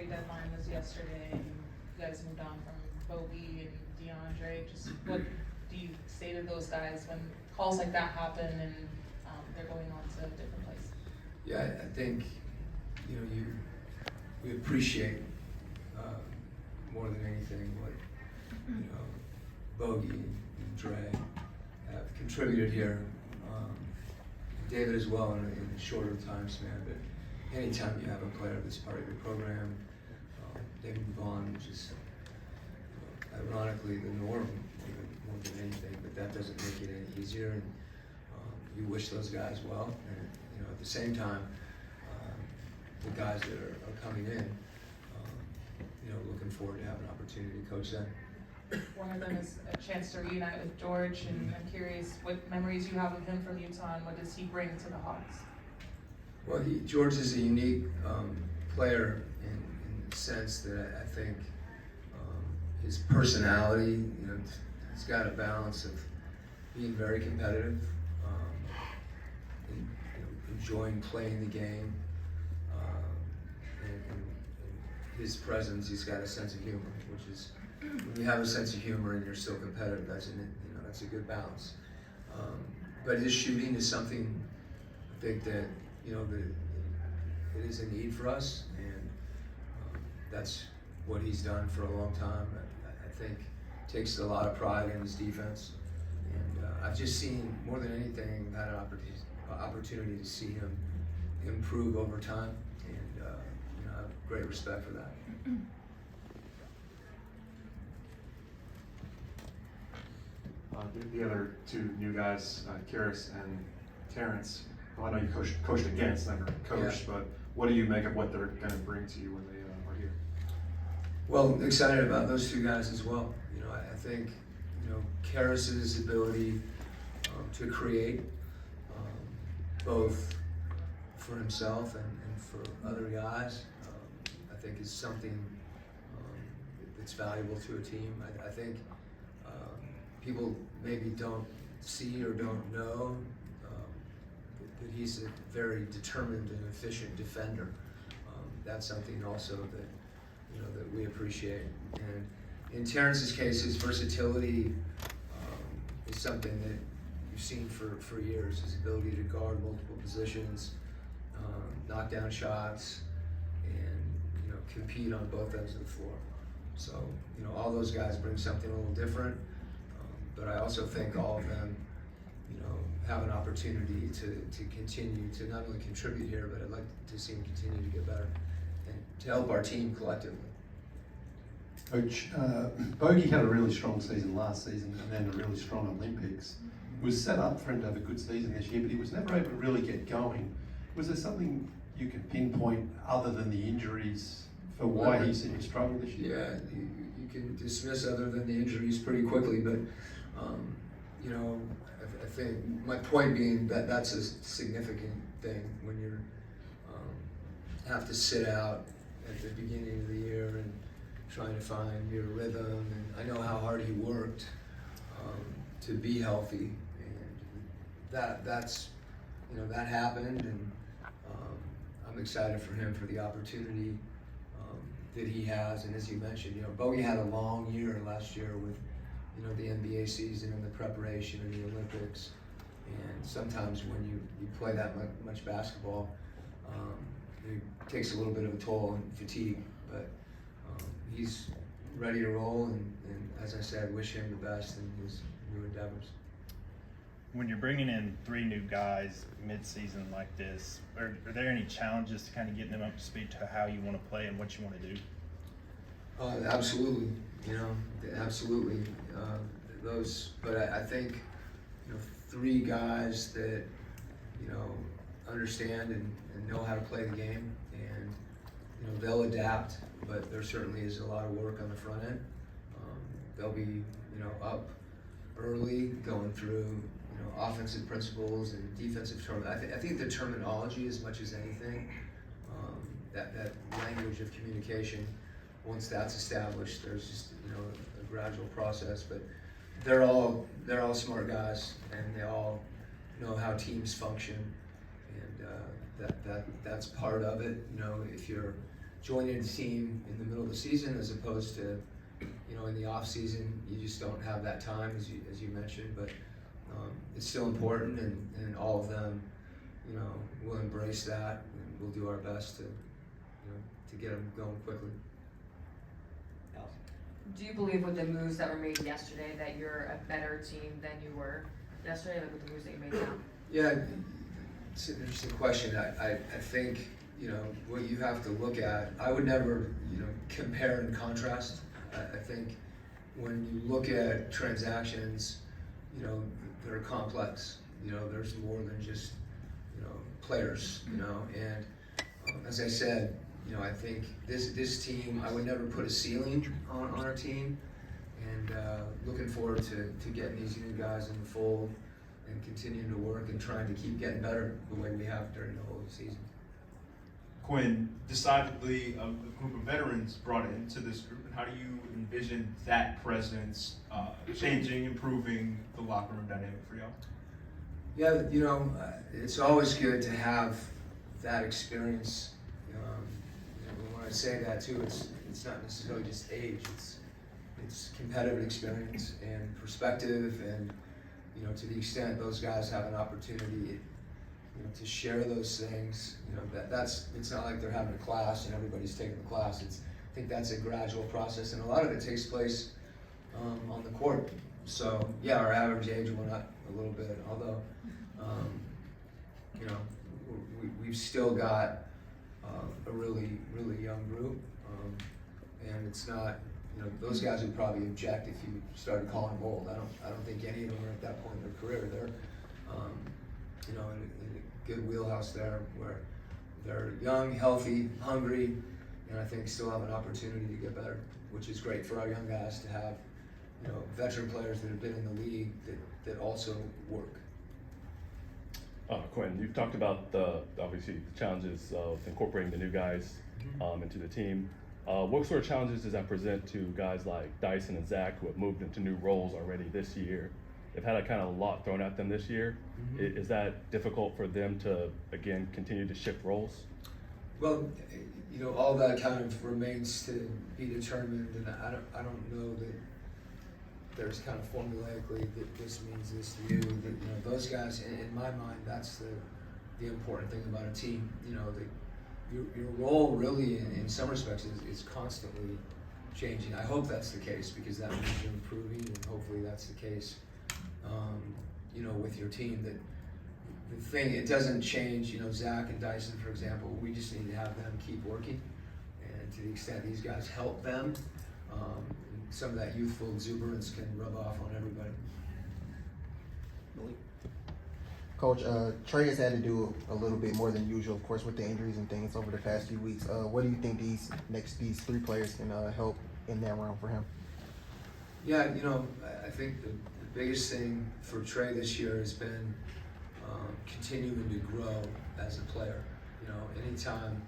trade deadline was yesterday, and you guys moved on from Bogey and DeAndre. Just what do you say to those guys when calls like that happen and they're going on to a different place? Yeah, I think, we appreciate more than anything what, Bogey and Dre have contributed here. David as well in a shorter time span, but anytime you have a player that's part of your program, they move on, which is ironically the norm more than anything, but that doesn't make it any easier. And you wish those guys well, and at the same time, the guys that are coming in, looking forward to having an opportunity to coach them. One of them is a chance to reunite with George, and I'm curious what memories you have of him from Utah, and what does he bring to the Hawks? Well, George is a unique player in the sense that I think his personality, he's got a balance of being very competitive, and, enjoying playing the game, and his presence. He's got a sense of humor, which is, when you have a sense of humor and you're still competitive, that's a good balance. But his shooting is something I think that that it is a need for us, and that's what he's done for a long time. I think takes a lot of pride in his defense, and I've just seen, more than anything, had an opportunity to see him improve over time, and I have great respect for that. The other two new guys, Karis and Terrence, well, I know you coached against, never coached, Yeah. but what do you make of what they're going to bring to you when they are here? Well, excited about those two guys as well. I think, Karis's ability to create, both for himself and for other guys, I think is something that's valuable to a team. I think people maybe don't see or don't know that he's a very determined and efficient defender. That's something also that that we appreciate. And in Terrence's case, his versatility is something that you've seen for years. His ability to guard multiple positions, knock down shots, and compete on both ends of the floor. So all those guys bring something a little different. But I also think all of them, have an opportunity to continue to not only contribute here, but I'd like to see them continue to get better and to help our team collectively. Coach, Bogey had a really strong season last season and then a really strong Olympics. Was set up for him to have a good season this year, but he was never able to really get going. Was there something you can pinpoint other than the injuries for why he seemed to struggle this year? Yeah, you can dismiss other than the injuries pretty quickly, but I think my point being that that's a significant thing when you're have to sit out at the beginning of the year and trying to find your rhythm. And I know how hard he worked to be healthy, and that's that happened, and I'm excited for him for the opportunity that he has. And as you mentioned, Bogey had a long year last year with the NBA season and the preparation and the Olympics. And sometimes when you play that much basketball, it takes a little bit of a toll and fatigue. But he's ready to roll, and as I said, wish him the best in his new endeavors. When you're bringing in three new guys mid-season like this, are there any challenges to kind of getting them up to speed to how you want to play and what you want to do? Absolutely, absolutely. But I think, three guys that, understand and know how to play the game, and, they'll adapt, but there certainly is a lot of work on the front end. They'll be, up early, going through, offensive principles and defensive term. I think the terminology, as much as anything, that language of communication, once that's established, there's just a gradual process. But they're all smart guys, and they all know how teams function, and that's part of it. If you're joining a team in the middle of the season as opposed to, you know, in the off season. You just don't have that time, as you mentioned, but it's still important, and all of them, you know, will embrace that, and we'll do our best to, you know, to get them going quickly. Do you believe with the moves that were made yesterday that you're a better team than you were yesterday, like with the moves that you made now? Yeah, it's an interesting question. I think, you know, what you have to look at, I would never, you know, compare and contrast. I think when you look at transactions, you know, they're complex. You know, there's more than just, you know, players, you know, and as I said, you know, I think this team, I would never put a ceiling on our team, and looking forward to getting these new guys in the fold and continuing to work and trying to keep getting better the way we have during the whole season. Quinn, decidedly a group of veterans brought into this group, and how do you envision that presence changing, improving the locker room dynamic for y'all? Yeah, you know, it's always good to have that experience. You know, when I say that too, it's not necessarily just age. It's competitive experience and perspective, and you know, to the extent those guys have an opportunity, you know, to share those things. You know, that's it's not like they're having a class and everybody's taking the class. I think that's a gradual process, and a lot of it takes place on the court. So yeah, our average age went up a little bit, although you know, we've still got a really young group, and it's not, you know, those guys would probably object if you started calling them old. I don't think any of them are at that point in their career. They're you know, in a good wheelhouse there, where they're young, healthy, hungry, and I think still have an opportunity to get better, which is great for our young guys to have, you know, veteran players that have been in the league that also work. Quinn, you've talked about obviously the challenges of incorporating the new guys into the team. What sort of challenges does that present to guys like Dyson and Zach, who have moved into new roles already this year? They've had a kind of lot thrown at them this year. Is that difficult for them to, again, continue to shift roles? Well, you know, all that kind of remains to be determined, and I don't know that there's kind of formulaically that this means this to you. That, you know, those guys, in my mind, that's the important thing about a team. You know, your role really, in some respects, is constantly changing. I hope that's the case, because that means you're improving, and hopefully that's the case. You know, with your team, that the thing, it doesn't change. You know, Zach and Dyson, for example, we just need to have them keep working, and to the extent these guys help them, some of that youthful exuberance can rub off on everybody. Coach, Trey has had to do a little bit more than usual, of course, with the injuries and things over the past few weeks. What do you think these three players can help in that round for him? Yeah, you know, I think the biggest thing for Trey this year has been continuing to grow as a player. You know, anytime,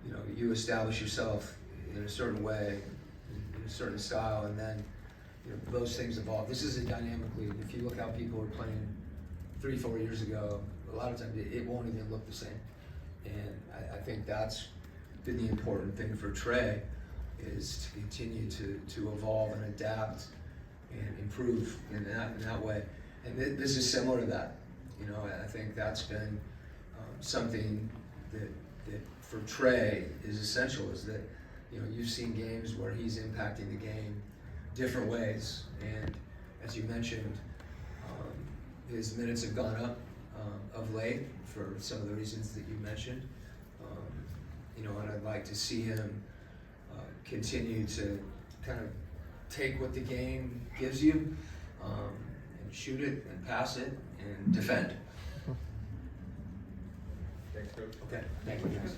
you know, you establish yourself in a certain way, in a certain style, and then, you know, those things evolve. This is a dynamic league. If you look how people were playing 3-4 years ago, a lot of times it won't even look the same. And I think that's been the important thing for Trey, is to continue to evolve and adapt and improve in that way. And this is similar to that. You know, I think that's been something that for Trey is essential, is that, you know, you've seen games where he's impacting the game different ways, and as you mentioned, his minutes have gone up of late for some of the reasons that you mentioned. You know, and I'd like to see him continue to kind of take what the game gives you, and shoot it and pass it and defend. Thanks, Coach. Okay, thank you guys.